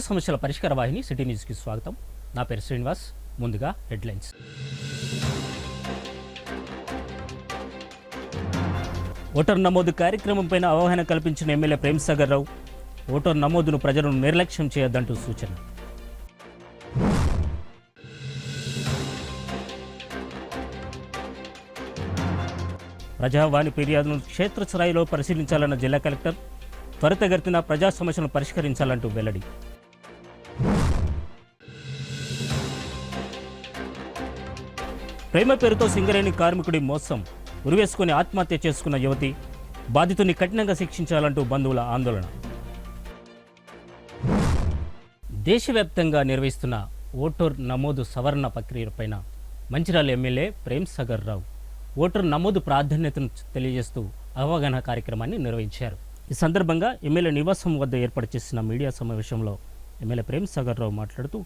సమస్యల పరిష్కార వాహిని సిటీ న్యూస్కి స్వాగతం. నా పేరు శ్రీనివాస్. ముందుగా హెడ్లైన్స్. ఓటర్ నమోదు కార్యక్రమంపై అవగాహన కల్పించిన ఎమ్మెల్యే ప్రేమ్సాగర్ రావు ఓటర్ నమోదును ప్రజలను నిర్లక్ష్యం చేయొద్దంటూ సూచన. ప్రజావాణి ఫిర్యాదును క్షేత్రస్థాయిలో పరిశీలించాలన్న జిల్లా కలెక్టర్. త్వరితగతిన ప్రజా సమస్యలను పరిష్కరించాలంటూ వెల్లడి. ప్రేమ పేరుతో సింగరేణి కార్మికుడి మోసం, ఉరివేసుకుని ఆత్మహత్య చేసుకున్న యువతి. బాధితుని కఠినంగా శిక్షించాలంటూ బంధువుల ఆందోళన. దేశవ్యాప్తంగా నిర్వహిస్తున్న ఓటర్ నమోదు సవరణ ప్రక్రియపైన మంచిర్యాల ఎమ్మెల్యే ప్రేమ్సాగర్ రావు ఓటర్ నమోదు ప్రాధాన్యతను తెలియజేస్తూ అవగాహన కార్యక్రమాన్ని నిర్వహించారు. ఈ సందర్భంగా ఎమ్మెల్యే నివాసం వద్ద ఏర్పాటు చేసిన మీడియా సమావేశంలో ఎమ్మెల్యే ప్రేమ్సాగర్ రావు మాట్లాడుతూ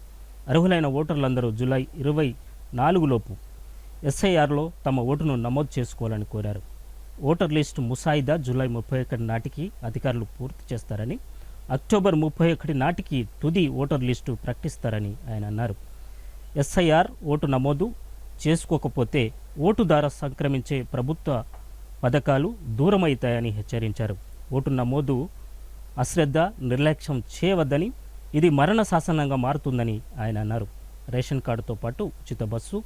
అర్హులైన ఓటర్లందరూ జూలై 24లోపు ఎస్ఐఆర్లో తమ ఓటును నమోదు చేసుకోవాలని కోరారు. ఓటర్ లిస్టు ముసాయిదా జూలై 31 నాటికి అధికారులు పూర్తి చేస్తారని, అక్టోబర్ 31 నాటికి తుది ఓటర్ లిస్టు ప్రకటిస్తారని ఆయన అన్నారు. ఎస్ఐఆర్ ఓటు నమోదు చేసుకోకపోతే ఓటు ద్వారా సంక్రమించే ప్రభుత్వ పథకాలు దూరమవుతాయని హెచ్చరించారు. ఓటు నమోదు అశ్రద్ధ, నిర్లక్ష్యం చేయవద్దని, ఇది మరణ శాసనంగా మారుతుందని ఆయన అన్నారు. రేషన్ కార్డుతో పాటు ఉచిత బస్సు,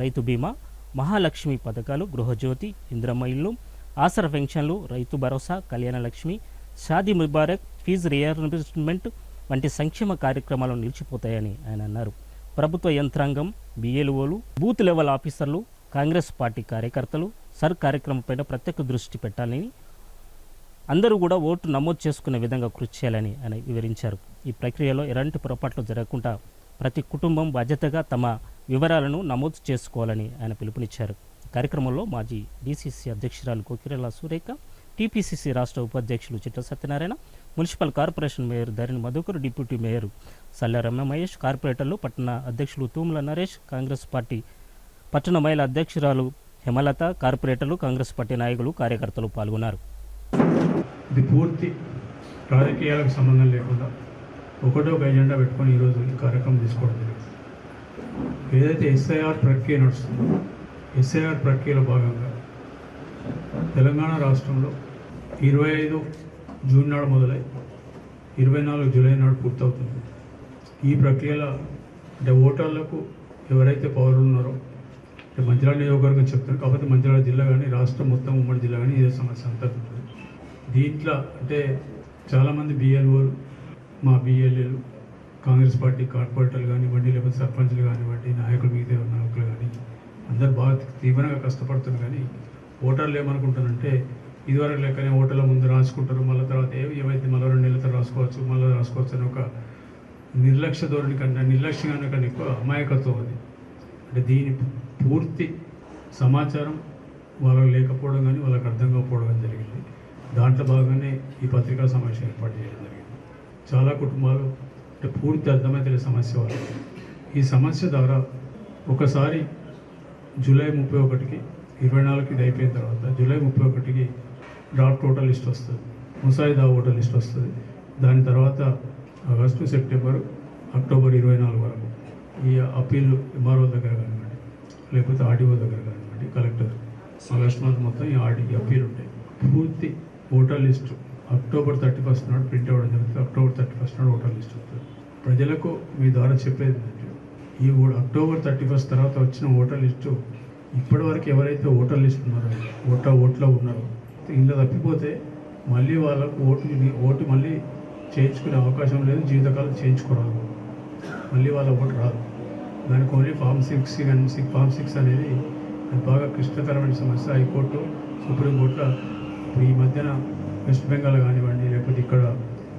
రైతు బీమా, మహాలక్ష్మి పథకాలు, గృహజ్యోతి, ఇంద్రమ్మ ఇల్లు, ఆసరా పెన్షన్లు, రైతు భరోసా, కళ్యాణ లక్ష్మి, షాదీ ముబారక్, ఫీజు రియంబర్స్మెంట్ వంటి సంక్షేమ కార్యక్రమాలు నిలిచిపోతాయని ఆయన అన్నారు. ప్రభుత్వ యంత్రాంగం, బిఎల్ఓలు, బూత్ లెవెల్ ఆఫీసర్లు, కాంగ్రెస్ పార్టీ కార్యకర్తలు సర్ కార్యక్రమంపై ప్రత్యేక దృష్టి పెట్టాలని, అందరూ కూడా ఓటు నమోదు చేసుకునే విధంగా కృషి చేయాలని ఆయన వివరించారు. ఈ ప్రక్రియలో ఎలాంటి పొరపాట్లు జరగకుండా ప్రతి కుటుంబం బాధ్యతగా తమ వివరాలను నమోదు చేసుకోవాలని ఆయన పిలుపునిచ్చారు. కార్యక్రమంలో మాజీ డీసీసీ అధ్యక్షురాలు కోకిరెల సురేఖ, టీపీసీసీ రాష్ట్ర ఉపాధ్యక్షులు చిట్ట సత్యనారాయణ, మున్సిపల్ కార్పొరేషన్ మేయర్ ధరణి మధుకర్, డిప్యూటీ మేయర్ సల్లారమ్మ మహేష్, కార్పొరేటర్లు పట్టణ అధ్యక్షులు తూముల నరేష్, కాంగ్రెస్ పార్టీ పట్టణ మహిళా అధ్యక్షురాలు హేమలత, కార్పొరేటర్లు, కాంగ్రెస్ పార్టీ నాయకులు, కార్యకర్తలు పాల్గొన్నారు. ఇది పూర్తి రాజకీయాలకు సంబంధం లేకుండా ఒకటో ఎజెండా పెట్టుకొని ఈరోజు ఈ కార్యక్రమం తీసుకోవడం జరిగింది. ఏదైతే ఎస్ఐఆర్ ప్రక్రియ నడుస్తుందో, ఎస్ఐఆర్ ప్రక్రియలో భాగంగా తెలంగాణ రాష్ట్రంలో 25 జూన్ నాడు మొదలై 24 జూలై నాడు పూర్తవుతుంది. ఈ ప్రక్రియలో అంటే ఓటర్లకు ఎవరైతే పౌరులు ఉన్నారో, అంటే మంచిర్యాల నియోజకవర్గం చెప్తారు కాబట్టి మంచిర్యాల జిల్లా కానీ రాష్ట్రం మొత్తం ఉమ్మడి జిల్లా కానీ ఇదే సమస్య అంతా ఉంటుంది. దీంట్లో అంటే చాలామంది బిఎల్ఓలు, మా బిఎల్ఏలు, కాంగ్రెస్ పార్టీ కార్పొరేటర్లు కానివ్వండి, లేకపోతే సర్పంచ్లు కానివ్వండి, నాయకులు, మిగతా నాయకులు కానీ అందరు బాగా తీవ్రంగా కష్టపడుతున్నారు. కానీ ఓటర్లు ఏమనుకుంటారంటే ఇదివరకు లెక్కనే ఓటర్ల ముందు రాసుకుంటారు, మళ్ళీ తర్వాత ఏమైతే మళ్ళీ 2 నెలలతో రాసుకోవచ్చు అని ఒక నిర్లక్ష్య ధోరణి కంటే, నిర్లక్ష్యంగా కన్నా ఎక్కువ అమాయకత్వం అది. అంటే దీని పూర్తి సమాచారం వాళ్ళకి లేకపోవడం కానీ వాళ్ళకి అర్థం కాకపోవడం జరిగింది. దాంట్లో భాగంగానే ఈ పత్రికా సమావేశం ఏర్పాటు చేయడం జరిగింది. చాలా కుటుంబాలు అంటే పూర్తి అర్థమైతే సమస్య వాళ్ళకి. ఈ సమస్య ద్వారా ఒకసారి జూలై 31కి 24కి ఇది అయిపోయిన తర్వాత జూలై 31కి డ్రాఫ్ట్ ఓటర్ లిస్ట్ వస్తుంది, ముసాయిదా ఓటర్ లిస్ట్ వస్తుంది. దాని తర్వాత ఆగస్టు, సెప్టెంబరు, అక్టోబర్ 24 వరకు ఈ అప్పీళ్ళు ఎంఆర్ఓ దగ్గర కానివ్వండి, లేకపోతే ఆర్డీఓ దగ్గర కానివ్వండి, కలెక్టర్ ఆగస్ట్ మంత్ మొత్తం ఈ అప్పీలు ఉంటాయి. పూర్తి ఓటర్ లిస్టు అక్టోబర్ 31 నాడు ప్రింట్ అవ్వడం జరుగుతుంది. అక్టోబర్ 31 నాడు ఓటర్ లిస్ట్ వస్తుంది. ప్రజలకు మీ ద్వారా చెప్పేది ఏంటంటే ఈ అక్టోబర్ 31 తర్వాత వచ్చిన ఓటర్ లిస్టు ఇప్పటివరకు ఎవరైతే ఓటర్ లిస్ట్ ఉన్నారో, ఓట్లో ఉన్నారో, ఇంట్లో తప్పిపోతే మళ్ళీ వాళ్ళకు ఓటు మళ్ళీ చేయించుకునే అవకాశం లేదు. జీవితకాలం చేయించుకోరాదు, మళ్ళీ వాళ్ళ ఓటు రాదు. దానికి ఓన్లీ ఫామ్ 6 అనేది అది బాగా క్లిష్టకరమైన సమస్య. హైకోర్టు, సుప్రీంకోర్టులో ఇప్పుడు ఈ మధ్యన వెస్ట్ బెంగాల్ కానివ్వండి, లేకపోతే ఇక్కడ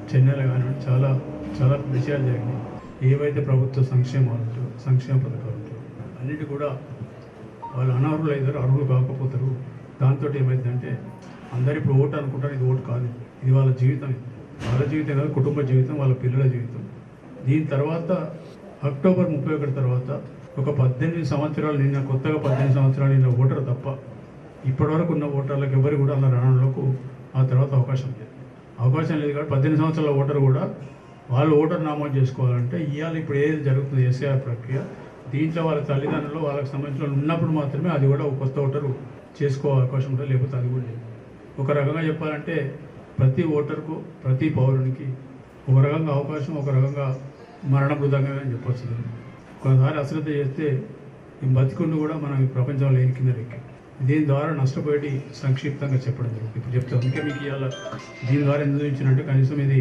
చెన్నైలో కానివ్వండి చాలా చాలా విషయాలు జరిగినాయి. ఏవైతే ప్రభుత్వ సంక్షేమ పథకాలు ఉంటాయో అన్నిటి కూడా వాళ్ళు అనర్హులు అవుతారు, అర్హులు కాకపోతారు. దాంతో ఏమైందంటే అందరు ఇప్పుడు ఓటు అనుకుంటారు, ఇది ఓటు కాదు, ఇది వాళ్ళ జీవితం. వాళ్ళ జీవితం కాదు, కుటుంబ జీవితం, వాళ్ళ పిల్లల జీవితం. దీని తర్వాత అక్టోబర్ 31 తర్వాత ఒక 18 సంవత్సరాలు నిన్న, కొత్తగా 18 సంవత్సరాలు నిన్న ఓటర్ తప్ప ఇప్పటివరకు ఉన్న ఓటర్లకు ఎవరు కూడా అలా రావడంలోకి ఆ తర్వాత అవకాశం లేదు కాబట్టి 18 సంవత్సరాల ఓటర్ కూడా వాళ్ళు ఓటర్ నమోదు చేసుకోవాలంటే ఇవాళ ఇప్పుడు ఏది జరుగుతుంది ఎస్ఐఆర్ ప్రక్రియ, దీంట్లో వాళ్ళ తల్లిదండ్రులు వాళ్ళకి సంబంధించిన వాళ్ళు ఉన్నప్పుడు మాత్రమే అది కూడా ఒక కొత్త ఓటరు చేసుకో అవకాశం ఉంటుంది, లేకపోతే అది కూడా లేదు. ఒక రకంగా చెప్పాలంటే ప్రతి ఓటర్కు ప్రతి పౌరునికి ఒక రకంగా అవకాశం, ఒక రకంగా మరణ మృదంగా అని చెప్పొచ్చు. ఒకసారి అశ్రద్ధ చేస్తే ఈ బతికుండి కూడా మనం ఈ ప్రపంచంలో లేని కింద లెక్క. దీని ద్వారా నష్టపోయి సంక్షిప్తంగా చెప్పడం జరుగుతుంది. ఇప్పుడు చెప్తాం, అందుకే మీకు ఇవాళ దీని ద్వారా ఎందుకు ఇచ్చినట్టే కనీసం ఇది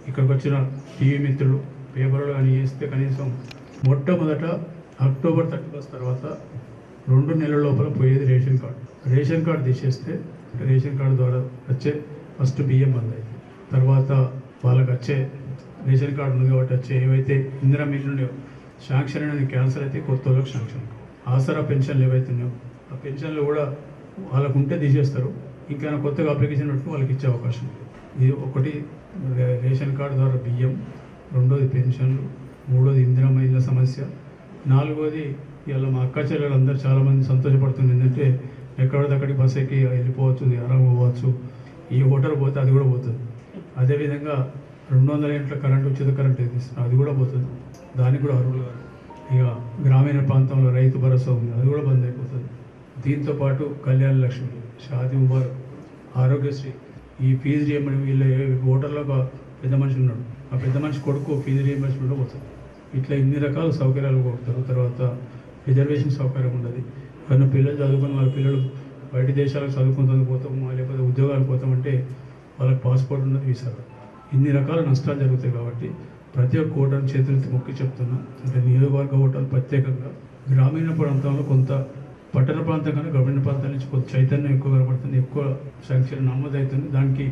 ఇక్కడికి వచ్చిన టీవీ మిత్రులు పేపర్లు కానీ చేస్తే కనీసం మొట్టమొదట అక్టోబర్ 31 తర్వాత 2 నెలల లోపల పోయేది రేషన్ కార్డు. రేషన్ కార్డు తీసేస్తే రేషన్ కార్డు ద్వారా వచ్చే ఫస్ట్ బియ్యం బంద్ అయింది. తర్వాత వాళ్ళకి వచ్చే రేషన్ కార్డు ఉంది కాబట్టి వచ్చే ఏవైతే ఇందిరా మిల్లు శాంక్షన్ అనేది క్యాన్సల్ అయితే కొత్త వాళ్ళకి శాంక్షన్. ఆసరా పెన్షన్లు ఏవైతే ఉన్నాయో ఆ పెన్షన్లు కూడా వాళ్ళకు ఉంటే తీసేస్తారు, ఇంకా కొత్తగా అప్లికేషన్ పెట్టుకుని వాళ్ళకి ఇచ్చే అవకాశం ఉంది. ఇది ఒకటి రేషన్ కార్డు ద్వారా బియ్యం, రెండోది పెన్షన్లు, మూడోది ఇందిరా మహిళల సమస్య, నాలుగోది ఇవాళ మా అక్క చెల్లెలు అందరూ చాలామంది సంతోషపడుతుంది. ఏంటంటే ఎక్కడిదక్కడికి బస్ ఎక్కి వెళ్ళిపోవచ్చు, ఆరాం పోవచ్చు. ఈ ఓటర్ పోతే అది కూడా పోతుంది. అదేవిధంగా 200 యూనిట్ల కరెంట్, ఉచిత కరెంట్ ఇస్తున్నారు, అది కూడా పోతుంది, దానికి కూడా అర్హులు కాదు. ఇక గ్రామీణ ప్రాంతంలో రైతు భరోసా ఉంది, అది కూడా బంద్ అయిపోతుంది. దీంతోపాటు కళ్యాణ లక్ష్మి, షాదీ ముబారక్, ఆరోగ్యశ్రీ, ఈ ఫీజు రియంబర్స్మెంట్, వీళ్ళ ఓటర్లో ఒక పెద్ద మనిషి ఉన్నాడు, ఆ పెద్ద మనిషి కొడుకు ఫీజు రియంబర్స్మెంట్లో పోతుంది. ఇట్లా ఇన్ని రకాల సౌకర్యాలు కొడతారు. తర్వాత రిజర్వేషన్ సౌకర్యం ఉండదు. కానీ పిల్లలు చదువుకుని వాళ్ళ పిల్లలు బయట దేశాలకు చదువుకుంటుంది పోతాము, లేకపోతే ఉద్యోగాలు పోతామంటే వాళ్ళకి పాస్పోర్ట్ ఉన్నది, వీసా. ఇన్ని రకాల నష్టాలు జరుగుతాయి. కాబట్టి ప్రతి ఒక్క ఓటర్ని చేతులెత్తి మొక్కి చెప్తున్నా, అంటే నియోజకవర్గ ఓటర్లు ప్రత్యేకంగా గ్రామీణ ప్రాంతంలో కొంత, పట్టణ ప్రాంతం కన్నా గ్రామీణ ప్రాంతాల నుంచి కొంత చైతన్యం ఎక్కువ కనబడుతుంది, ఎక్కువ సంఖ్యలో నమోదు అవుతుంది. దానికి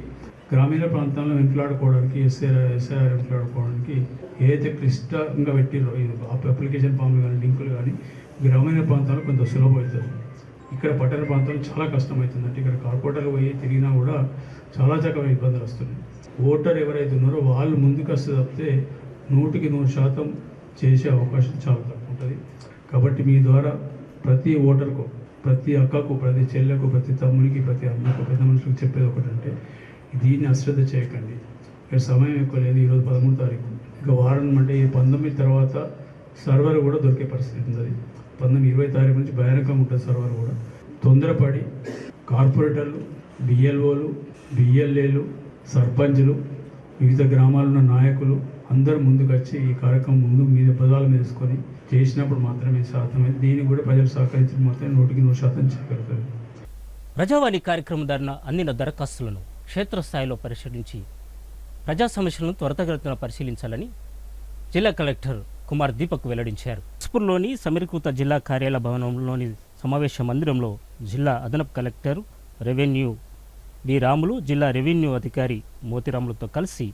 గ్రామీణ ప్రాంతంలో వెంటలాడుకోవడానికి, ఎస్ఐఆర్ వెంటలాడుకోవడానికి ఏదైతే క్లిష్టంగా పెట్టిరో ఈ అప్లికేషన్ ఫామ్లు కానీ లింకులు కానీ గ్రామీణ ప్రాంతాల్లో కొంత సులభం అవుతుంది. ఇక్కడ పట్టణ ప్రాంతాల్లో చాలా కష్టమవుతుంది. అంటే ఇక్కడ కార్పొరేటర్లు పోయి తిరిగినా కూడా చాలా చక్కగా ఇబ్బందులు వస్తున్నాయి. ఓటర్ ఎవరైతే ఉన్నారో వాళ్ళు ముందుకు వస్తే తప్పితే 100% చేసే అవకాశం చాలా తక్కువ ఉంటుంది. కాబట్టి మీ ద్వారా ప్రతి ఓటర్కు, ప్రతి అక్కకు, ప్రతి చెల్లెకు, ప్రతి తమ్మునికి, ప్రతి అమ్మకు, పెద్ద మనుషులకు చెప్పేది ఒకటంటే దీన్ని అశ్రద్ధ చేయకండి. ఇక్కడ సమయం ఎక్కువ లేదు. ఈరోజు 13వ తారీఖు, ఇంకా వారం అంటే 19 తర్వాత సర్వర్ కూడా దొరికే పరిస్థితి ఉంది. 20 తారీఖు నుంచి భయానకంగా ఉంటుంది సర్వర్ కూడా. తొందరపడి కార్పొరేటర్లు, బిఎల్ఓలు, బిఎల్ఏలు, సర్పంచ్లు, వివిధ గ్రామాలున్న నాయకులు అందరూ ముందుకు వచ్చి ఈ కార్యక్రమం ముందు మీద పదాల మీద తీసుకొని చేసినప్పుడు మాత్రమే సాధ్యమైంది. దీనికి కూడా ప్రజలు సహకరించిన మాత్రమే 100% చేయగలుగుతారు. ప్రజావాణి కార్యక్రమం ద్వారా అందిన దరఖాస్తులను క్షేత్రస్థాయిలో పరిశీలించి ప్రజా సమస్యలను త్వరితగతిన పరిశీలించాలని జిల్లా కలెక్టర్ కుమార్ దీపక్ వెల్లడించారు. స్పూర్లోని సమీకృత జిల్లా కార్యాలయ భవనంలోని సమావేశ మందిరంలో జిల్లా అదనపు కలెక్టర్ రెవెన్యూ బి రాములు, జిల్లా రెవెన్యూ అధికారి మోతిరాములతో కలిసి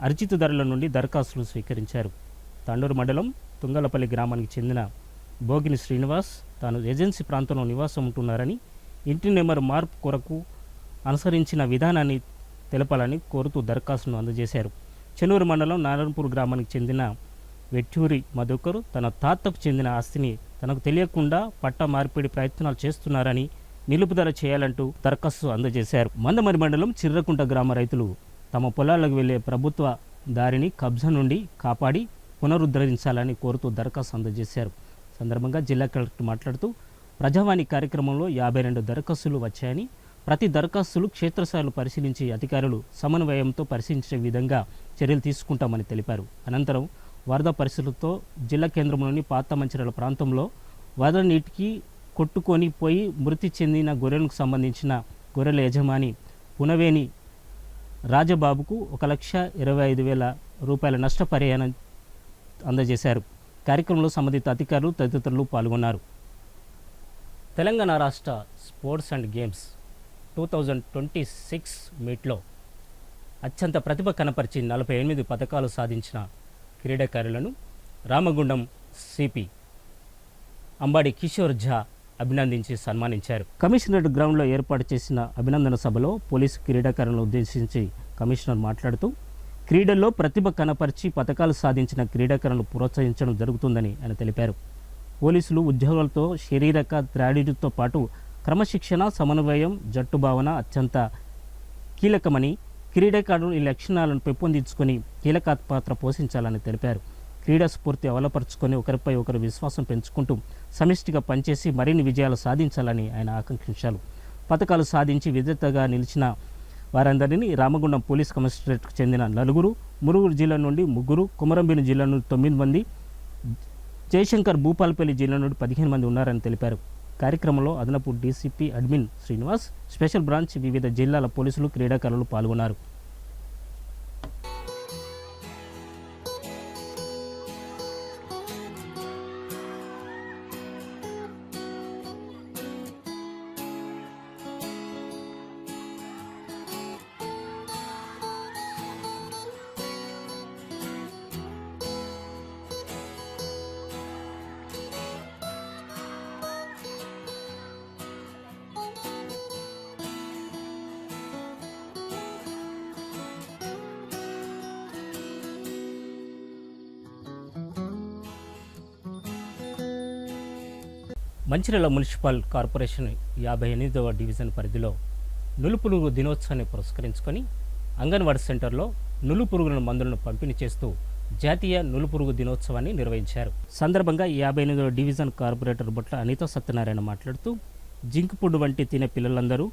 అర్జితుదారుల నుండి దరఖాస్తులు స్వీకరించారు. తాండూరు మండలం తుంగలపల్లి గ్రామానికి చెందిన భోగిని శ్రీనివాస్ తాను ఏజెన్సీ ప్రాంతంలో నివాసం ఉంటున్నారని, ఇంటి నెంబర్ మార్పు కొరకు అనుసరించిన విధానాన్ని తెలపాలని కోరుతూ దరఖాస్తును అందజేశారు. చెన్నూరు మండలం నారాయణపూర్ గ్రామానికి చెందిన వెట్టూరి మధుకర్ తన తాతకు చెందిన ఆస్తిని తనకు తెలియకుండా పట్టా మార్పిడి ప్రయత్నాలు చేస్తున్నారని నిలుపుదల చేయాలంటూ దరఖాస్తు అందజేశారు. మందమరి మండలం చిర్రకుంట గ్రామ రైతులు తమ పొలాలకు వెళ్లే ప్రభుత్వ దారిని కబ్జా నుండి కాపాడి పునరుద్ధరించాలని కోరుతూ దరఖాస్తు అందజేశారు. సందర్భంగా జిల్లా కలెక్టర్ మాట్లాడుతూ ప్రజావాణి కార్యక్రమంలో 52 దరఖాస్తులు వచ్చాయని, ప్రతి దరఖాస్తులు క్షేత్రస్థాయిలో పరిశీలించి అధికారులు సమన్వయంతో పరిశీలించే విధంగా చర్యలు తీసుకుంటామని తెలిపారు. అనంతరం వరద పరిస్థితులతో జిల్లా కేంద్రంలోని పాత మంచిర్యాల ప్రాంతంలో వరద నీటికి కొట్టుకొని పోయి మృతి చెందిన గొర్రెలకు సంబంధించిన గొర్రెల యజమాని పునవేని రాజబాబుకు 1,25,000 రూపాయల నష్టపరిహారం అందజేశారు. కార్యక్రమంలో సంబంధిత అధికారులు తదితరులు పాల్గొన్నారు. తెలంగాణ రాష్ట్ర స్పోర్ట్స్ అండ్ గేమ్స్ 2026 మీట్లో అత్యంత ప్రతిభ కనపరిచి 48 పథకాలు సాధించిన క్రీడాకారులను రామగుండం సిపి అంబాడి కిషోర్ ఝా అభినందించి సన్మానించారు. కమిషనరేట్ గ్రౌండ్లో ఏర్పాటు చేసిన అభినందన సభలో పోలీసు క్రీడాకారులను ఉద్దేశించి కమిషనర్ మాట్లాడుతూ క్రీడల్లో ప్రతిభ కనపరిచి పథకాలు సాధించిన క్రీడాకారులను ప్రోత్సహించడం జరుగుతుందని ఆయన తెలిపారు. పోలీసులు ఉద్యోగులతో శారీరక త్రాడితో పాటు క్రమశిక్షణ, సమన్వయం, జట్టు భావన అత్యంత కీలకమని క్రీడాకారులు ఈ లక్షణాలను పెంపొందించుకొని కీలక పాత్ర పోషించాలని తెలిపారు. క్రీడా స్ఫూర్తి అవలపరుచుకొని ఒకరిపై ఒకరు విశ్వాసం పెంచుకుంటూ సమిష్టిగా పనిచేసి మరిన్ని విజయాలు సాధించాలని ఆయన ఆకాంక్షించారు. పథకాలు సాధించి విజేతగా నిలిచిన వారందరినీ రామగుండం పోలీస్ కమిషనరేట్కు చెందిన 4, మురుగురు జిల్లా నుండి 3, కొమరంభీం జిల్లా నుండి 9 మంది, జయశంకర్ భూపాలపల్లి జిల్లా నుండి 15 మంది ఉన్నారని తెలిపారు. కార్యక్రమంలో అదనపు DCP admin Srinivas, special branch, వివిధ జిల్లాల పోలీసులు, క్రీడాకారులు పాల్గొన్నారు. మంచిర్యాల మున్సిపల్ కార్పొరేషన్ 58వ డివిజన్ పరిధిలో నులుపురుగు దినోత్సవాన్ని పురస్కరించుకొని అంగన్వాడీ సెంటర్లో నులుపురుగుల మందులను పంపిణీ చేస్తూ జాతీయ నులుపురుగు దినోత్సవాన్ని నిర్వహించారు. సందర్భంగా 58వ డివిజన్ కార్పొరేటర్ బొట్ల అనిత సత్యనారాయణ మాట్లాడుతూ జింక్ ఫుడ్ వంటి తినే పిల్లలందరూ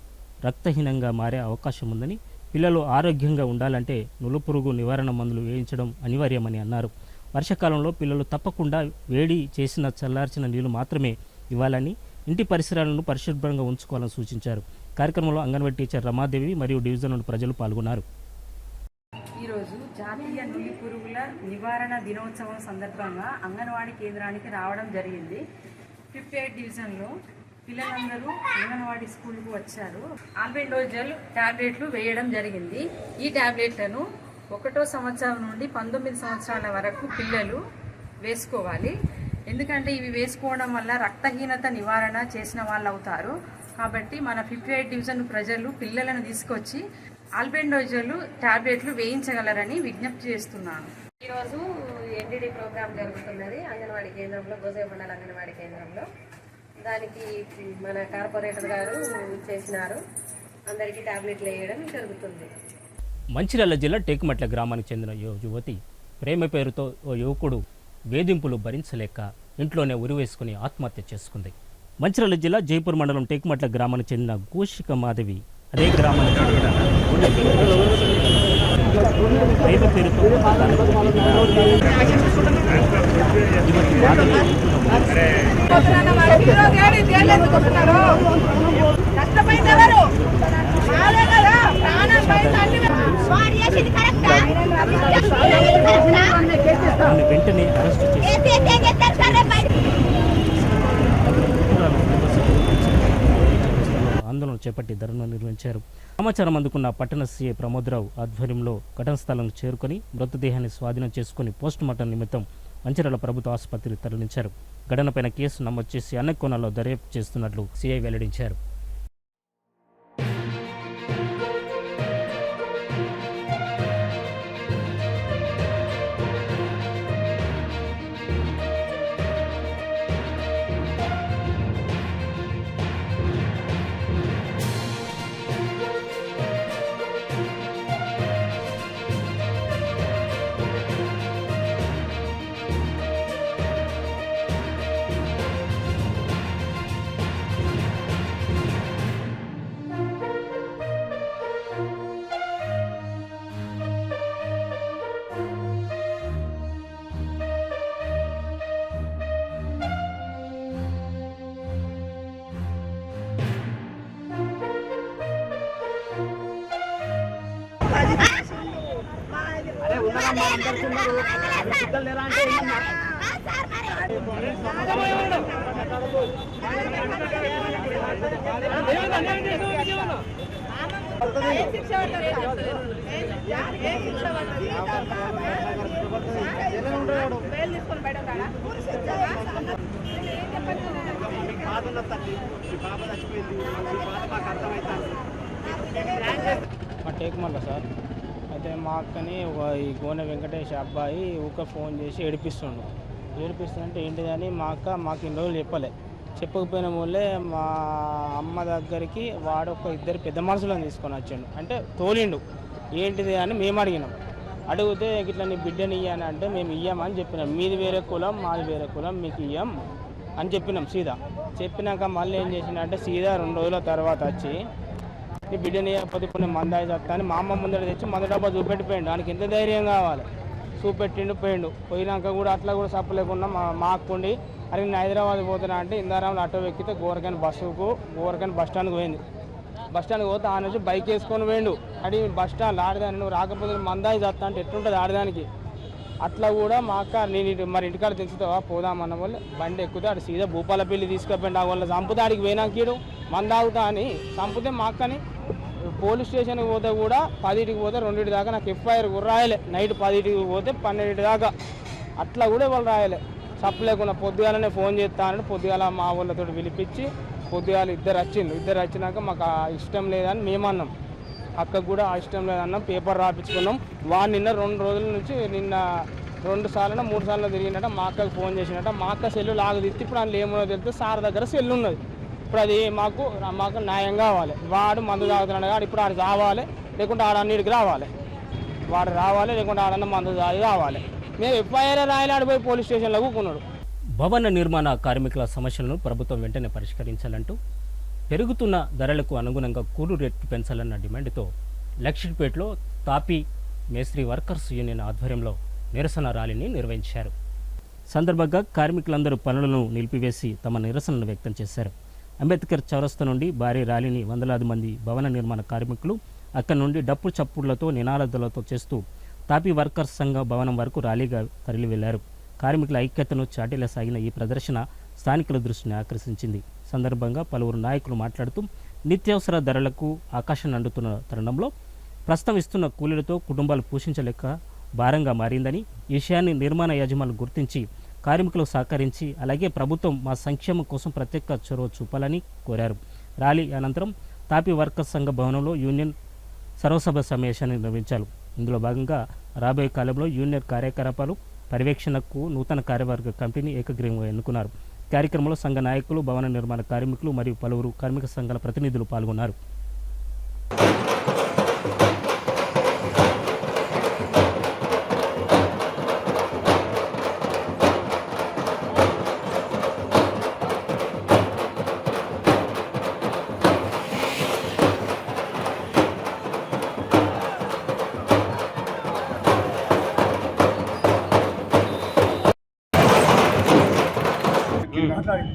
రక్తహీనంగా మారే అవకాశం ఉందని, పిల్లలు ఆరోగ్యంగా ఉండాలంటే నులుపురుగు నివారణ మందులు వేయించడం అనివార్యమని అన్నారు. వర్షాకాలంలో పిల్లలు తప్పకుండా వేడి చేసిన చల్లార్చిన నీళ్లు మాత్రమే ఇవ్వాలని, ఇంటి పరిసరాలను పరిశుభ్రంగా ఉంచుకోవాలని సూచించారు. కార్యక్రమంలో అంగన్వాడీ టీచర్ రమాదేవి మరియు డివిజన్ ప్రజలు పాల్గొన్నారు. ఈరోజు జాతీయ నులి పురుగుల నివారణ దినోత్సవం సందర్భంగా అంగన్వాడీ కేంద్రానికి రావడం జరిగింది. 58 డివిజన్లో పిల్లలందరూ అంగన్వాడీ స్కూల్కు వచ్చారు. ఆల్బెండోజల్ ట్యాబ్లెట్లు వేయడం జరిగింది. ఈ ట్యాబ్లెట్లను 1వ సంవత్సరం నుండి 19 సంవత్సరాల వరకు పిల్లలు వేసుకోవాలి. ఎందుకంటే ఇవి వేసుకోవడం వల్ల రక్తహీనత నివారణ చేసిన వాళ్ళు అవుతారు. కాబట్టి మన 58 డివిజన్ ప్రజలు పిల్లలను తీసుకొచ్చి ఆల్బెండోజల్ టాబ్లెట్లు వేయించగలరని విజ్ఞప్తి చేస్తున్నాను. ఈరోజు ఎన్డీడీ ప్రోగ్రామ్ జరుగుతున్నది అంగన్వాడీ కేంద్రంలో, గోజే మండల అంగన్వాడీ కేంద్రంలో. దానికి మన కార్పొరేటర్ గారు చేసినారు. అందరికీ టాబ్లెట్లు వేయడం జరుగుతుంది. మంచిర్యాల జిల్లా టేకుమట్ల గ్రామానికి చెందిన యువతి ప్రేమ పేరుతో ఓ యువకుడు వేధింపులు భరించలేక ఇంట్లోనే ఉరివేసుకుని ఆత్మహత్య చేసుకుంది. మంచిర్యాల జిల్లా జైపూర్ మండలం టేకుమట్ల గ్రామానికి చెందిన గోషిక మాధవి అదే గ్రామానికి చెందిన ప్రేమ పేరుతో వెంటనే అరెస్టు ఆందోళన చేపట్టి ధర్నా నిర్వహించారు. సమాచారం అందుకున్న పట్టణ సీఐ ప్రమోద్రావు ఆధ్వర్యంలో ఘటనా స్థలానికి చేరుకొని మృతదేహాన్ని స్వాధీనం చేసుకుని పోస్టుమార్టం నిమిత్తం మంచిర్యాల ప్రభుత్వ ఆసుపత్రికి తరలించారు. ఘటనపైన కేసు నమోదు చేసి అన్ని కోణాల్లో దర్యాప్తు చేస్తున్నట్లు సీఐ వెల్లడించారు. మా టేకుమల్ల సార్ అయితే మా అక్కని ఈ గోనె వెంకటేష్ అబ్బాయి ఊక ఫోన్ చేసి ఏడిపిస్తుంటే ఏంటిదని మా అక్క మాకు ఇన్ని రోజులు చెప్పకపోయిన మూలే మా అమ్మ దగ్గరికి వాడు ఒక 2 పెద్ద మనుషులను తీసుకొని వచ్చాడు. అంటే తోలిండు ఏంటిది అని మేము అడిగినాం. అడిగితే ఇట్లా నీ బిడ్డని ఇయ్యని అంటే మేము ఇయ్యమని చెప్పినాం. మీది వేరే కులం, మాది వేరే కులం, మీకు ఇయ్యం అని చెప్పినాం సీదా. చెప్పినాక మళ్ళీ ఏం చేసిందంటే సీదా 2 రోజుల తర్వాత వచ్చి నీ బిడ్డని ఇవ్వకపోతే ఇప్పుడు నేను మందాయి చెప్తా అని మా అమ్మ ముందర తెచ్చి మంద డబ్బా చూపెట్టిపోయిండు. దానికి ఎంత ధైర్యం కావాలి, చూపెట్టిండు పోయిండు. పోయినాక కూడా అట్లా కూడా చెప్పలేకుండా మా అక్కుండి అరే నేను హైదరాబాద్ పోతున్నా అంటే ఇందారంలో ఆటో ఎక్కితే గోరకైన బస్ స్టాండ్కి పోయింది. బస్ స్టాండ్కి పోతే ఆ నుంచి బైక్ వేసుకొని పోయిండు. అడి బస్ స్టాండ్ ఆడదాన్ని నువ్వు రాకపోతే మందాయి చేస్తా అంటే ఎట్లుంటుంది ఆడదానికి. అట్లా కూడా మా అక్క నేను మరి ఇంటికాడ తెచ్చుతావా పోదామన్న వాళ్ళు బండి ఎక్కుతే ఆడు సీదా భూపాలపల్లి తీసుకుపోయిండు. ఆ వాళ్ళ చంపుతే ఆడికి పోయినాకీడు మందాగుతా అని చంపితే మా అక్కని పోలీస్ స్టేషన్కి పోతే కూడా 10కి పోతే 2 దాకా నాకు ఎఫ్ఐఆర్ కూడా రాయలే. నైట్ 10కి పోతే 12 దాకా అట్లా కూడా వాళ్ళు రాయలే. చెప్పలేకుండా పొద్దుగాలనే ఫోన్ చేస్తానని పొద్దుగాల మా వాళ్ళతో పిలిపించి పొద్దుగాల ఇద్దరు వచ్చినాక మాకు ఇష్టం లేదని మేము అన్నాం. అక్కకు కూడా ఇష్టం లేదన్నాం. పేపర్ రాపించుకున్నాం. నిన్న 2 రోజుల నుంచి నిన్న 2 సార్లు 3 సార్లు తిరిగినట్ట మా అక్కకు ఫోన్ చేసినట్ట. మా అక్క సెల్లు లాగదిస్తే ఇప్పుడు అందులో ఏమో తెలిస్తే సార్ దగ్గర సెల్లు ఉన్నది. ఇప్పుడు అది మాకు న్యాయం కావాలి. వాడు మందు తాగుతున్నాడు కానీ ఇప్పుడు ఆడు రావాలి, లేకుంటే ఆడన్నిటికి రావాలి. వాడు రావాలి, లేకుంటే ఆడన్న మందు తాగి రావాలి. మేము ఎఫ్ఐఆర్ రాయాలి, ఆడిపోయి పోలీస్ స్టేషన్లో కూకున్నాడు. భవన నిర్మాణ కార్మికుల సమస్యలను ప్రభుత్వం వెంటనే పరిష్కరించాలంటూ పెరుగుతున్న ధరలకు అనుగుణంగా కూలి రేట్లు పెంచాలన్న డిమాండ్తో లక్షిట్పేటలో తాపీ మేస్త్రీ వర్కర్స్ యూనియన్ ఆధ్వర్యంలో నిరసన ర్యాలీని నిర్వహించారు. సందర్భంగా కార్మికులందరూ పనులను నిలిపివేసి తమ నిరసనను వ్యక్తం చేశారు. అంబేద్కర్ చౌరస్తా నుండి భారీ ర్యాలీని వందలాది మంది భవన నిర్మాణ కార్మికులు అక్కడి నుండి డప్పు చప్పుళ్లతో నినాదాలతో చేస్తూ తాపీ వర్కర్స్ సంఘ భవనం వరకు ర్యాలీగా తరలి వెళ్లారు. కార్మికుల ఐక్యతను చాటిలా సాగిన ఈ ప్రదర్శన స్థానికుల దృష్టిని ఆకర్షించింది. సందర్భంగా పలువురు నాయకులు మాట్లాడుతూ నిత్యావసర ధరలకు ఆకాశాన్ని అంటుతున్న తరుణంలో ప్రస్తుతం ఇస్తున్న కూలీలతో కుటుంబాలు పోషించలేక భారంగా మారిందని, ఈ విషయాన్ని నిర్మాణ యాజమాన్యాలు గుర్తించి కార్మికులకు సహకరించి అలాగే ప్రభుత్వం మా సంక్షేమం కోసం ప్రత్యేక చొరవ చూపాలని కోరారు. ర్యాలీ అనంతరం తాపీ వర్కర్స్ సంఘ భవనంలో యూనియన్ సర్వసభ సమావేశాన్ని నిర్వహించారు. ఇందులో భాగంగా రాబోయే కాలంలో యూనియన్ కార్యకలాపాలు పర్యవేక్షణకు నూతన కార్యవర్గ కమిటీని ఏకగ్రీవంగా ఎన్నుకున్నారు. కార్యక్రమంలో సంఘ నాయకులు, భవన నిర్మాణ కార్మికులు మరియు పలువురు కార్మిక సంఘాల ప్రతినిధులు పాల్గొన్నారు.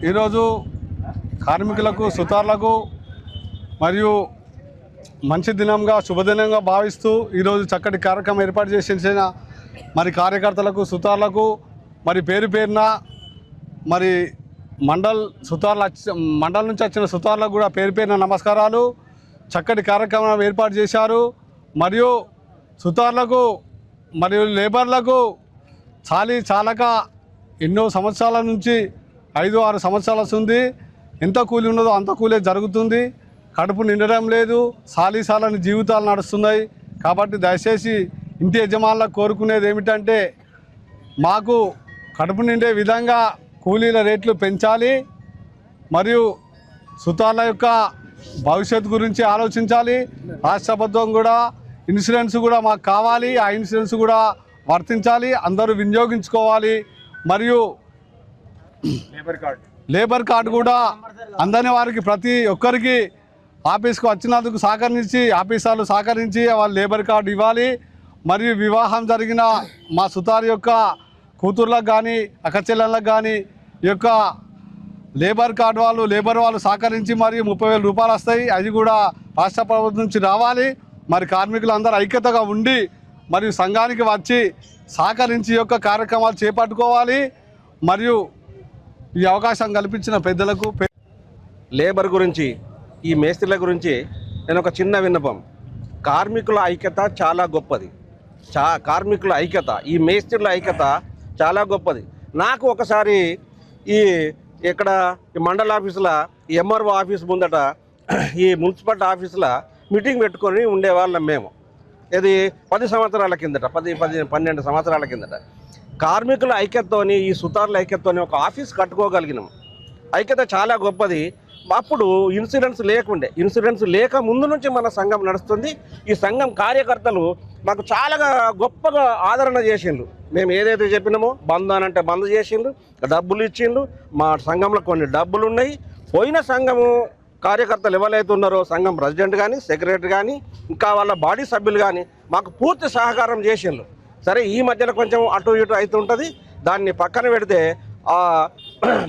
ఈరోజు కార్మికులకు, సుతార్లకు మరియు మంచి దినంగా, శుభదినంగా భావిస్తూ ఈరోజు చక్కటి కార్యక్రమం ఏర్పాటు చేసిన మరి కార్యకర్తలకు, సుతార్లకు మరి పేరున మరి మండల్ నుంచి వచ్చిన సుతార్లకు కూడా పేరున నమస్కారాలు. చక్కటి కార్యక్రమం ఏర్పాటు చేశారు. మరియు సుతార్లకు మరియు లేబర్లకు చాలక ఎన్నో సంవత్సరాల నుంచి 5-6 సంవత్సరాల ఉంది. ఎంత కూలి ఉన్నదో అంత కూలే జరుగుతుంది. కడుపు నిండడం లేదు, సాలీసాలని జీవితాలు నడుస్తున్నాయి. కాబట్టి దయచేసి ఇంటి యజమానులకు కోరుకునేది ఏమిటంటే మాకు కడుపు నిండే విధంగా కూలీల రేట్లు పెంచాలి. మరియు సుతార్ల యొక్క భవిష్యత్తు గురించి ఆలోచించాలి. రాష్ట్ర ప్రభుత్వం కూడా ఇన్సూరెన్స్ కూడా మాకు కావాలి. ఆ ఇన్సూరెన్స్ కూడా వర్తించాలి, అందరూ వినియోగించుకోవాలి. మరియు లేబర్ కార్డు కూడా అందని వారికి ప్రతి ఒక్కరికి ఆఫీస్కు వచ్చినందుకు ఆఫీసర్లు సహకరించి వాళ్ళు లేబర్ కార్డు ఇవ్వాలి. మరియు వివాహం జరిగిన మా సుతార్ యొక్క కూతుర్లకు కానీ అక్కచెల్లెళ్ళకు కానీ ఈ యొక్క లేబర్ వాళ్ళు సహకరించి మరియు 30,000 రూపాయలు వస్తాయి. అది కూడా రాష్ట్ర ప్రభుత్వం నుంచి రావాలి. మరి కార్మికులు అందరూ ఐక్యతగా ఉండి మరియు సంఘానికి వచ్చి సహకరించి ఈ యొక్క కార్యక్రమాలు చేపట్టుకోవాలి. మరియు ఈ అవకాశం కల్పించిన పెద్దలకు, లేబర్ గురించి, ఈ మేస్త్రీల గురించి నేను ఒక చిన్న విన్నపం. కార్మికుల ఐక్యత చాలా గొప్పది. కార్మికుల ఐక్యత, ఈ మేస్త్రీల ఐక్యత చాలా గొప్పది. నాకు ఒకసారి ఈ మండల ఆఫీసుల ఎంఆర్ఓ ఆఫీస్ ముందట ఈ మున్సిపల్ ఆఫీసుల మీటింగ్ పెట్టుకొని ఉండేవాళ్ళం మేము. ఇది 10 సంవత్సరాల కిందట, 12 సంవత్సరాల కిందట. కార్మికుల ఐక్యతతోని, ఈ సుతార్ల ఐక్యతతోని ఒక ఆఫీస్ కట్టుకోగలిగినాం. ఐక్యత చాలా గొప్పది. అప్పుడు ఇన్సూరెన్స్ లేక ముందు నుంచి మన సంఘం నడుస్తుంది. ఈ సంఘం కార్యకర్తలు మాకు చాలా గొప్పగా ఆదరణ చేసిండ్రు. మేము ఏదైతే చెప్పినామో బంద్ అని అంటే బంద్ చేసిండ్రు, డబ్బులు ఇచ్చిండ్రు. మా సంఘంలో కొన్ని డబ్బులు ఉన్నాయి. పోయిన సంఘము కార్యకర్తలు ఎవరైతే ఉన్నారో సంఘం ప్రెసిడెంట్ కానీ సెక్రటరీ కానీ ఇంకా వాళ్ళ బాడీ సభ్యులు కానీ మాకు పూర్తి సహకారం చేసిండ్రు. సరే ఈ మధ్యలో కొంచెం అటు ఇటు అవుతుంటుంది. దాన్ని పక్కన పెడితే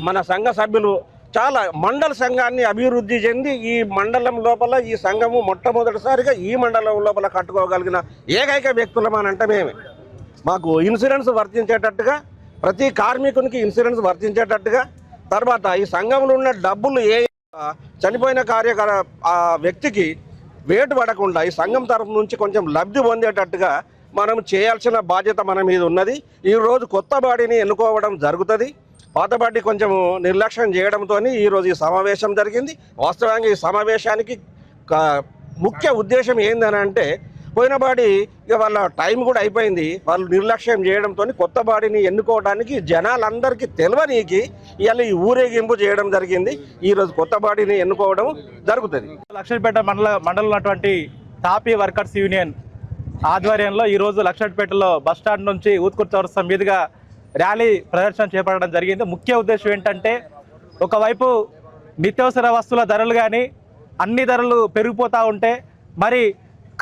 మన సంఘ సభ్యులు చాలా మండల సంఘాన్ని అభివృద్ధి చెంది ఈ మండలం లోపల ఈ సంఘము మొట్టమొదటిసారిగా ఈ మండలం లోపల కట్టుకోగలిగిన ఏకైక వ్యక్తులమనంటే మేమే. మాకు ఇన్సూరెన్స్ వర్తించేటట్టుగా, ప్రతి కార్మికునికి ఇన్సూరెన్స్ వర్తించేటట్టుగా, తర్వాత ఈ సంఘంలో ఉన్న డబ్బులు చనిపోయిన ఆ వ్యక్తికి వేటు పడకుండా ఈ సంఘం తరఫు నుంచి కొంచెం లబ్ధి పొందేటట్టుగా మనం చేయాల్సిన బాధ్యత మన మీద ఉన్నది. ఈరోజు కొత్త బాడీని ఎన్నుకోవడం జరుగుతుంది. పాత బాడీ కొంచెం నిర్లక్ష్యం చేయడంతో ఈరోజు ఈ సమావేశం జరిగింది. వాస్తవంగా ఈ సమావేశానికి ముఖ్య ఉద్దేశం ఏందని అంటే పోయిన బాడీ ఇక వాళ్ళ టైం కూడా అయిపోయింది. వాళ్ళు నిర్లక్ష్యం చేయడంతో కొత్త బాడీని ఎన్నుకోవడానికి జనాలందరికీ తెలియనీకి ఇవాళ ఈ ఊరేగింపు చేయడం జరిగింది. ఈరోజు కొత్త బాడీని ఎన్నుకోవడం జరుగుతుంది. లక్షపేట మండలం ఉన్నటువంటి తాపీ వర్కర్స్ యూనియన్ ఆధ్వర్యంలో ఈరోజు లక్షపేటలో బస్టాండ్ నుంచి ఊత్కూర్ చౌరస్తా మీదుగా ర్యాలీ ప్రదర్శన చేపట్టడం జరిగింది. ముఖ్య ఉద్దేశం ఏంటంటే ఒకవైపు నిత్యావసర వస్తువుల ధరలు కానీ అన్ని ధరలు పెరిగిపోతూ ఉంటే మరి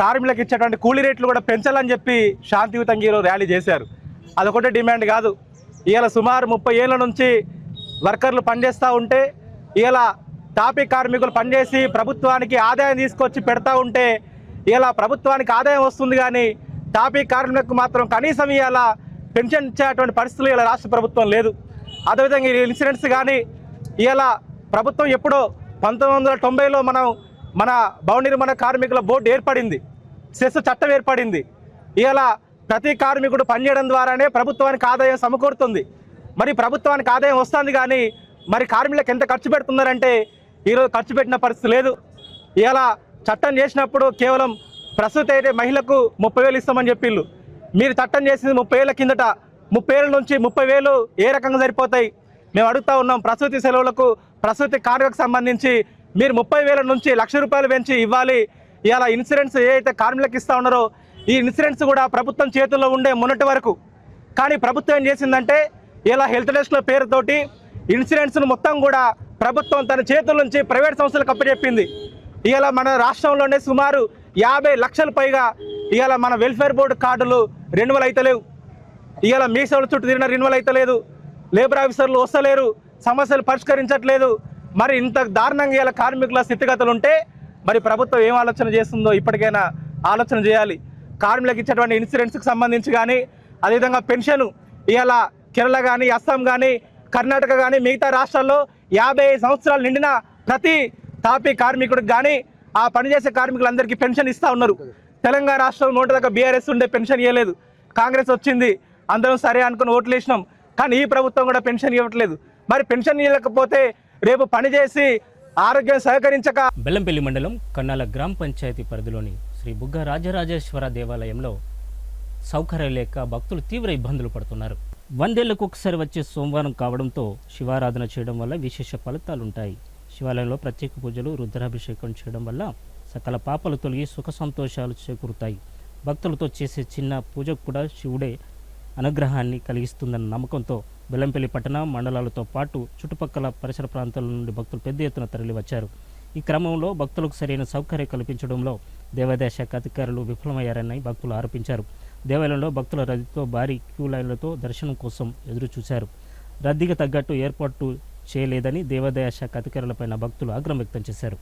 కార్మికులకు ఇచ్చేటువంటి కూలీ రేట్లు కూడా పెంచాలని చెప్పి శాంతియుతంగా ఈరోజు ర్యాలీ చేశారు. అదొకటే డిమాండ్ కాదు. ఇవాళ సుమారు 30 ఏళ్ళ నుంచి వర్కర్లు పనిచేస్తూ ఉంటే ఇవాళ తాపీ కార్మికులు పనిచేసి ప్రభుత్వానికి ఆదాయం తీసుకొచ్చి పెడతా ఉంటే ఇలా ప్రభుత్వానికి ఆదాయం వస్తుంది కానీ తాపీ కార్మికులకు మాత్రం కనీసం ఇవాళ పెన్షన్ ఇచ్చేటువంటి పరిస్థితులు ఇలా రాష్ట్ర ప్రభుత్వం లేదు. అదేవిధంగా ఈ ఇన్సూరెన్స్ కానీ ఇలా ప్రభుత్వం ఎప్పుడో 1990లో మన భవన నిర్మాణ కార్మికుల బోర్డు ఏర్పడింది, సెస్ చట్టం ఏర్పడింది. ఇలా ప్రతి కార్మికుడు పనిచేయడం ద్వారానే ప్రభుత్వానికి ఆదాయం సమకూరుతుంది. మరి ప్రభుత్వానికి ఆదాయం వస్తుంది కానీ మరి కార్మికులకు ఎంత ఖర్చు పెడుతున్నారంటే ఈరోజు ఖర్చు పెట్టిన పరిస్థితి లేదు. ఇలా చట్టం చేసినప్పుడు కేవలం ప్రస్తుత అయితే మహిళకు 30,000 ఇస్తామని చెప్పిళ్ళు. మీరు చట్టం చేసింది 30 ఏళ్ళ కిందట. 30 ఏళ్ళ నుంచి 30,000 ఏ రకంగా సరిపోతాయి? మేము అడుగుతా ఉన్నాం. ప్రసూతి సెలవులకు ప్రసూతి కార్మికులకు సంబంధించి మీరు 30,000 నుంచి ₹1,00,000 పెంచి ఇవ్వాలి. ఇలా ఇన్సూరెన్స్ ఏ అయితే కార్మికులకు ఇస్తూ ఉన్నారో ఈ ఇన్సూరెన్స్ కూడా ప్రభుత్వం చేతుల్లో ఉండే మొన్నటి వరకు. కానీ ప్రభుత్వం ఏం చేసిందంటే ఇలా హెల్త్ డెస్క్ల పేరుతోటి ఇన్సూరెన్స్ను మొత్తం కూడా ప్రభుత్వం తన చేతుల నుంచి ప్రైవేట్ సంస్థలకు అప్పచెప్పింది. ఇలా మన రాష్ట్రంలోనే సుమారు 50 లక్షల పైగా ఇవాళ మన వెల్ఫేర్ బోర్డు కార్డులు రెన్యువల్ అయితలేవు. ఇవాళ మీ సేవల చుట్టూ తిరిగిన రెన్యువల్ అయితలేదు. లేబర్ ఆఫీసర్లు వస్తలేరు, సమస్యలు పరిష్కరించట్లేదు. మరి ఇంత దారుణంగా ఇలా కార్మికుల స్థితిగతులు ఉంటే మరి ప్రభుత్వం ఏం ఆలోచన చేస్తుందో ఇప్పటికైనా ఆలోచన చేయాలి. కార్మికులకు ఇచ్చేటువంటి ఇన్సూరెన్స్కి సంబంధించి కానీ అదేవిధంగా పెన్షన్ ఇవాళ కేరళ కానీ అస్సాం కానీ కర్ణాటక కానీ మిగతా రాష్ట్రాల్లో 55 సంవత్సరాలు నిండిన ప్రతి తాపీ కార్మికుడికి కానీ ఆ పనిచేసే కార్మికులందరికీ పెన్షన్ ఇస్తూ ఉన్నారు. తెలంగాణ రాష్ట్రం 100 దాకా బీఆర్ఎస్ ఉండే పెన్షన్ ఇవ్వలేదు. కాంగ్రెస్ వచ్చింది, అందరం సరే అనుకుని ఓట్లు వేసినాం. కానీ ఈ ప్రభుత్వం కూడా పెన్షన్ ఇవ్వట్లేదు. మరి పెన్షన్ ఇవ్వకపోతే రేపు పనిచేసి ఆరోగ్యం సహకరించక. బెల్లంపల్లి మండలం కన్నాల గ్రామ పంచాయతీ పరిధిలోని శ్రీ బుగ్గ రాజరాజేశ్వర దేవాలయంలో సౌకర్యం లేక భక్తులు తీవ్ర ఇబ్బందులు పడుతున్నారు. 100 ఏళ్లకు ఒకసారి వచ్చే సోమవారం కావడంతో శివారాధన చేయడం వల్ల విశేష ఫలితాలుంటాయి. శివాలయంలో ప్రత్యేక పూజలు, రుద్రాభిషేకం చేయడం వల్ల సకల పాపలు తొలగి సుఖ సంతోషాలు చేకూరుతాయి. భక్తులతో చేసే చిన్న పూజకు కూడా శివుడే అనుగ్రహాన్ని కలిగిస్తుందన్న నమ్మకంతో బెల్లంపల్లి పట్టణ మండలాలతో పాటు చుట్టుపక్కల పరిసర ప్రాంతాల నుండి భక్తులు పెద్ద ఎత్తున తరలివచ్చారు. ఈ క్రమంలో భక్తులకు సరైన సౌకర్యం కల్పించడంలో దేవాదాయ శాఖ అధికారులు విఫలమయ్యారని భక్తులు ఆరోపించారు. దేవాలయంలో భక్తుల రద్దీతో భారీ క్యూ లైన్లతో దర్శనం కోసం ఎదురు చూశారు. రద్దీకి తగ్గట్టు ఏర్పాటు చేయలేదని దేవాదాయ శాఖ అధికారులపైన భక్తులు ఆగ్రహం వ్యక్తం చేశారు.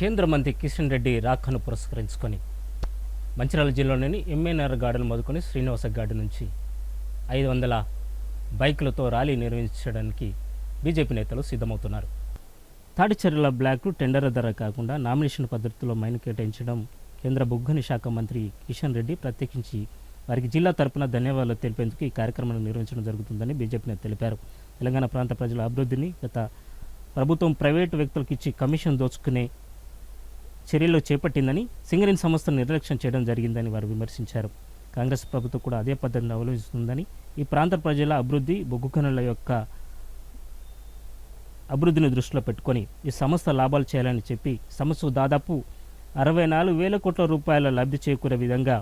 కేంద్ర మంత్రి కిషన్ రెడ్డి రాకను పురస్కరించుకొని మంచిర్యాల జిల్లాలోని ఎంఎన్ఆర్ గార్డెన్ మొదలుకొని శ్రీనివాస గార్డెన్ నుంచి 500 బైకులతో ర్యాలీ నిర్వహించడానికి బీజేపీ నేతలు సిద్ధమవుతున్నారు. తాడిచెర్ల బ్లాక్ టెండర్ ధర కాకుండా నామినేషన్ పద్ధతిలో మైన్ కేటాయించడం కేంద్ర బొగ్గని శాఖ మంత్రి కిషన్ రెడ్డి ప్రత్యేకించి వారికి జిల్లా తరపున ధన్యవాదాలు తెలిపేందుకు ఈ కార్యక్రమాన్ని నిర్వహించడం జరుగుతుందని బీజేపీ నేత తెలిపారు. తెలంగాణ ప్రాంత ప్రజల అభివృద్ధిని గత ప్రభుత్వం ప్రైవేటు వ్యక్తులకు ఇచ్చి కమిషన్ దోచుకునే చర్యలు చేపట్టిందని, సింగరేణి సంస్థను నిర్లక్ష్యం చేయడం జరిగిందని వారు విమర్శించారు. కాంగ్రెస్ ప్రభుత్వం కూడా అదే పద్ధతిని అవలంబిస్తుందని, ఈ ప్రాంత ప్రజల అభివృద్ధి, బొగ్గు గనుల యొక్క అభివృద్ధిని దృష్టిలో పెట్టుకొని ఈ సంస్థ లాభాలు చేయాలని చెప్పి సంస్థకు దాదాపు 64,000 కోట్ల రూపాయల లబ్ధి చేకూరే విధంగా,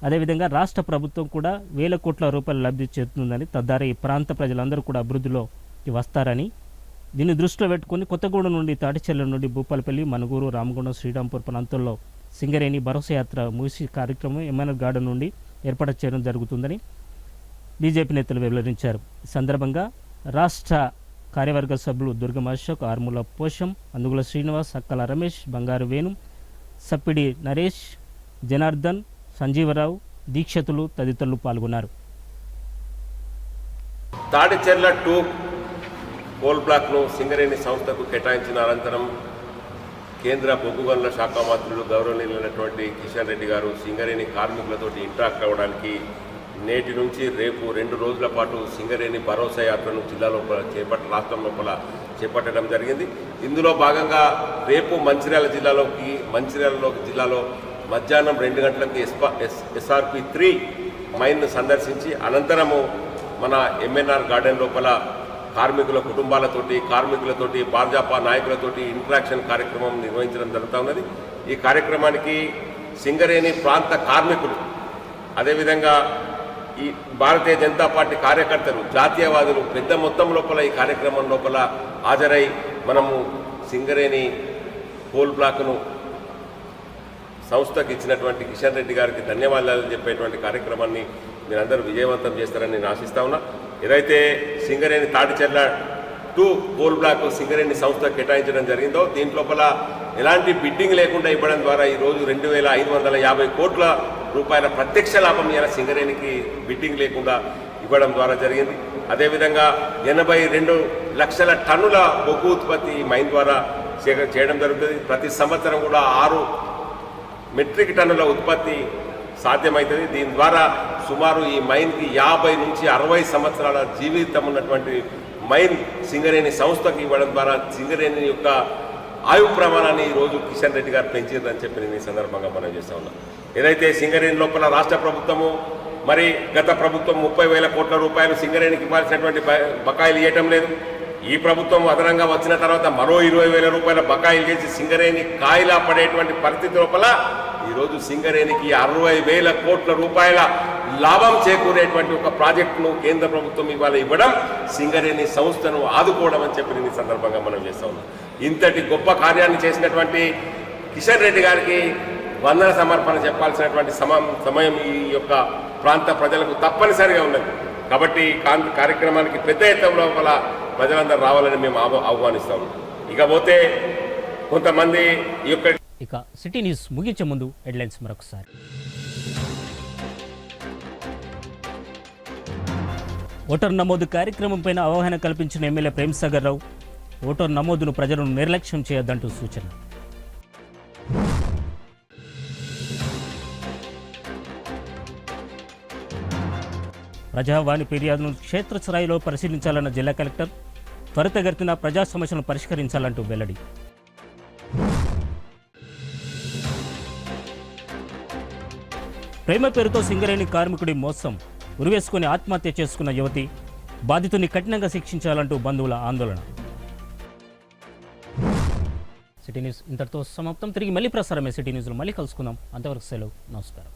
అదేవిధంగా రాష్ట్ర ప్రభుత్వం కూడా 1,000 కోట్ల రూపాయల లబ్ధి చేస్తుందని, తద్వారా ఈ ప్రాంత ప్రజలందరూ కూడా అభివృద్ధిలోకి వస్తారని, దీన్ని దృష్టిలో పెట్టుకుని కొత్తగూడెం నుండి, తాటిచెర్ల నుండి భూపాలపల్లి, మనుగూరు, రామగుండం, శ్రీరాంపూర్ ప్రాంతంలో సింగరేణి భరోసా యాత్ర ముగిసి కార్యక్రమం ఎంఎన్ఆర్ గార్డెన్ నుండి ఏర్పాటు చేయడం జరుగుతుందని బీజేపీ నేతలు వెల్లడించారు. ఈ సందర్భంగా రాష్ట్ర కార్యవర్గ సభ్యులు దుర్గం అశోక్, ఆర్ముల పోషం, అందుగుల శ్రీనివాస్, అక్కల రమేష్, బంగారు వేణు, సప్పిడి నరేష్, జనార్దన్, సంజీవరావు, దీక్షతులు తదితరులు పాల్గొన్నారు. తాడిచెర్ల 2 కోల్ బ్లాక్ను సింగరేణి సంస్థకు కేటాయించిన అనంతరం కేంద్ర బొగ్గు గనుల శాఖ మంత్రులు గౌరవనీయులైనటువంటి కిషన్ రెడ్డి గారు సింగరేణి కార్మికులతో ఇంటరాక్ట్ అవ్వడానికి నేటి నుంచి రేపు 2 రోజుల పాటు సింగరేణి భరోసా యాత్రను జిల్లా లోపల రాష్ట్రం లోపల చేపట్టడం జరిగింది. ఇందులో భాగంగా రేపు మంచిర్యాల జిల్లాలో మధ్యాహ్నం 2 గంటలకు SRP 3 మైన్ను సందర్శించి అనంతరము మన ఎంఎన్ఆర్ గార్డెన్ లోపల కార్మికుల కుటుంబాలతోటి, కార్మికులతోటి, భాజపా నాయకులతోటి ఇంటరాక్షన్ కార్యక్రమం నిర్వహించడం జరుగుతూ ఉన్నది. ఈ కార్యక్రమానికి సింగరేణి ప్రాంత కార్మికులు, అదేవిధంగా ఈ భారతీయ జనతా పార్టీ కార్యకర్తలు, జాతీయవాదులు పెద్ద మొత్తం లోపల ఈ కార్యక్రమం లోపల హాజరై మనము సింగరేణి కోల్ బ్లాక్ను సంస్థకు ఇచ్చినటువంటి కిషన్ రెడ్డి గారికి ధన్యవాదాలు చెప్పేటువంటి కార్యక్రమాన్ని మీరందరూ విజయవంతం చేస్తారని నేను ఆశిస్తా ఉన్నా. ఏదైతే సింగరేణి తాడిచెర్ల 2 కోల్ బ్లాక్ సింగరేణి సంస్థ కేటాయించడం జరిగిందో దీంట్లోపల ఎలాంటి బిడ్డింగ్ లేకుండా ఇవ్వడం ద్వారా ఈరోజు 2,550 కోట్ల రూపాయల ప్రత్యక్ష లాభం ఇలా సింగరేణికి బిడ్డింగ్ లేకుండా ఇవ్వడం ద్వారా జరిగింది. అదేవిధంగా 82 లక్షల టన్నుల బొగ్గు ఉత్పత్తి మైన్ ద్వారా చేయడం జరుగుతుంది. ప్రతి సంవత్సరం కూడా 6 మెట్రిక్ టన్నుల ఉత్పత్తి సాధ్యమవుతుంది. దీని ద్వారా సుమారు ఈ మైన్కి 50 నుంచి 60 సంవత్సరాల జీవితం ఉన్నటువంటి మైన్ సింగరేణి సంస్థకు ఇవ్వడం ద్వారా సింగరేణి యొక్క ఆయు ప్రమాణాన్ని ఈరోజు కిషన్ రెడ్డి గారు పెంచారని చెప్పి నేను ఈ సందర్భంగా మనం చేస్తా ఉన్నాం. ఏదైతే సింగరేణి లోపల రాష్ట్ర ప్రభుత్వము మరి గత ప్రభుత్వం 30,000 కోట్ల రూపాయలు సింగరేణికి ఇవ్వాల్సినటువంటి బకాయిలు ఇవ్వటం లేదు. ఈ ప్రభుత్వం అదనంగా వచ్చిన తర్వాత మరో 20,000 రూపాయల బకాయిలు చేసి సింగరేణి కాయిలా పడేటువంటి పరిస్థితి లోపల ఈరోజు సింగరేణికి 60,000 కోట్ల రూపాయల లాభం చేకూరేటువంటి ఒక ప్రాజెక్టును కేంద్ర ప్రభుత్వం ఇవాళ ఇవ్వడం సింగరేణి సంస్థను ఆదుకోవడం అని చెప్పి నేను ఈ సందర్భంగా మనం చేస్తా ఉన్నాం. ఇంతటి గొప్ప కార్యాన్ని చేసినటువంటి కిషన్ రెడ్డి గారికి వందన సమర్పణ చెప్పాల్సినటువంటి సమయం ఈ యొక్క ప్రాంత ప్రజలకు తప్పనిసరిగా ఉన్నది. కాబట్టి కార్యక్రమానికి పెద్ద ఎత్తున లోపల ప్రజలందరూ రావాలని మేము ఆహ్వానిస్తాము. ఇకపోతే కొంతమంది ఈ యొక్క ఇక సిటీ న్యూస్ ముగించే ముందు హెడ్లైన్స్ మరొకసారి. ఓటర్ నమోదు కార్యక్రమంపై అవగాహన కల్పించిన ఎమ్మెల్యే ప్రేమ్ సాగర్ రావు ఓటర్ నమోదును ప్రజలను నిర్లక్ష్యం చేయొద్దంటూ సూచన. ప్రజావాణి ఫిర్యాదును క్షేత్రస్థాయిలో పరిశీలించాలన్న జిల్లా కలెక్టర్, త్వరితగతిన ప్రజా సమస్యలను పరిష్కరించాలంటూ వెల్లడి. ప్రేమ పేరుతో సింగరేణి కార్మికుడి మోసం, ఉరివేసుకుని ఆత్మహత్య చేసుకున్న యువతి, బాధితుని కఠినంగా శిక్షించాలంటూ బంధువుల ఆందోళన. సిటీ న్యూస్ ఇంతటితో సమాప్తం. తిరిగి మళ్ళీ ప్రసారమే సిటీ న్యూస్లో మళ్ళీ కలుసుకుందాం. అంతవరకు సెలవు. నమస్కారం.